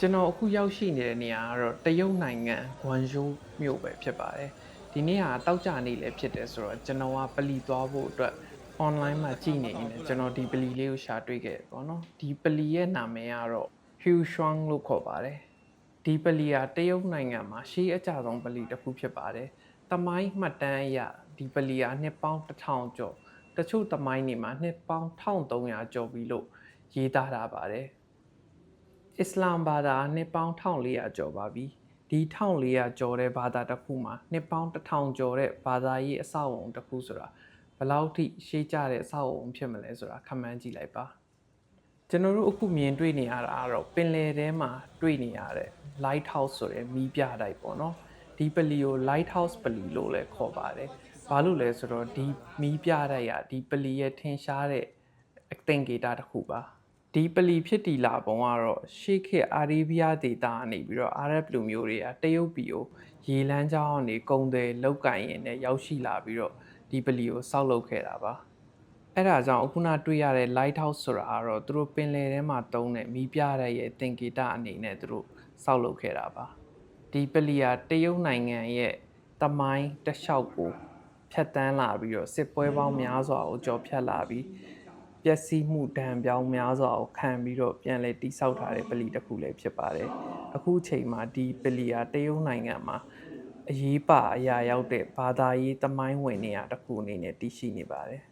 ကျွန်တော်အခုရောက်ရှိနေတဲ့နေရာကတော့တရုတ်နိုင်ငံဂွမ်ဂျိုးမြို့ပဲဖြစ်ပါတယ်ဒီနေ့ဟာတောက်ကြနေလည်းဖြစ်တယ်ဆိုတော့ကျွန်တော်ကပလီသွားဖို့အတွက် online မှာကြည့်နေရင်ကျွန်တော်ဒီပလီလေးကိုရှာတွေ့ခဲ့တယ်ပေါ့နော်ဒီပလီရဲ့နာမည်ကတော့ Hu Shuang လို့ခေါ်ပါတယ်ဒီပလီကတရုတ်နိုင်ငံမှာရှေးအကျဆုံးပလီတစ်ခုဖြစ်ပါတယ်တမိုင်းမှတ်တမ်းအရဒီပလီကနှစ်ပေါင်း1000ကျော်တချို့တမိုင်းတွေမှာနှစ်ပေါင်း1300ကျော်ပြီလို့ရေးသားထားပါတယ်အစ္စလာမ်ဘာသာနှစ်ပေါင်း1400ကျော်ပါပြီဒီ1400ကျော်တဲ့ဘာသာတစ်ခုမှာနှစ်ပေါင်း1000ကျော်တဲ့ဘာသာရေးအဆောက်အအုံတစ်ခုဆိုတာဘယ်လောက်ထိရှေးကြတဲ့အဆောက်အအုံဖြစ်မလဲဆိုတာခန့်မှန်းကြည့်လိုက်ပါကျွန်တော်တို့အခုမြင်တွေ့နေရတာကတော့ပင်လယ်ထဲမှာတွေ့နေရတဲ့ light house ဆိုတဲ့မီးပြတိုက်ပေါ့နော်ဒီပလီကို light house ပလီလို့လည်းခေါ်ပါတယ်ဘာလို့လဲဆိုတော့ဒီမီးပြတိုက်ရဒီပလီရဲ့ထင်ရှားတဲ့အသင်္ကေတတစ်ခုပါဒီပလီဖြစ်တည်လာပုံကတော့ရှေးခေတ်အာရေဗျဒေသကနေပြီးတော့အာရပ်လူမျိုးတွေကတရုတ်ပြည်ကိုရေလမ်းကြောင်းကနေကုန်တယ်လောက်ကင်ရင်နဲ့ရောက်ရှိလာပြီးတော့ဒီပလီကိုဆောက်လုပ်ခဲ့တာပါအဲ့ဒါကြောင့်အခုနတွေ့ရတဲ့ light house ဆိုတာကတော့သူတို့ပင်လယ်ထဲမှာတုံးတဲ့မီးပြတဲ့ရဲ့သင်္ကေတအနေနဲ့သူတို့ဆောက်လုပ်ခဲ့တာပါဒီပလီဟာတရုတ်နိုင်ငံရဲ့တမိုင်းတစ်လျှောက်ကိုဖြတ်တန်းလာပြီးတော့စစ်ပွဲပေါင်းများစွာကိုကြော်ဖြတ်လာပြီးပျက်စီးမှုဒဏ်ပြောင်းများစွာကိုခံပြီးတော့ပြန်လည်တိစောက်ထားတဲ့ပလီတစ်ခုလည်းဖြစ်ပါတယ်အခုချိန်မှာဒီပလီဟာတရုတ်နိုင်ငံမှာအရေးပါအရာရောက်တဲ့ဘာသာရေးတမိုင်းဝင်နေရာတစ်ခုအနေနဲ့တည်ရှိနေပါတယ်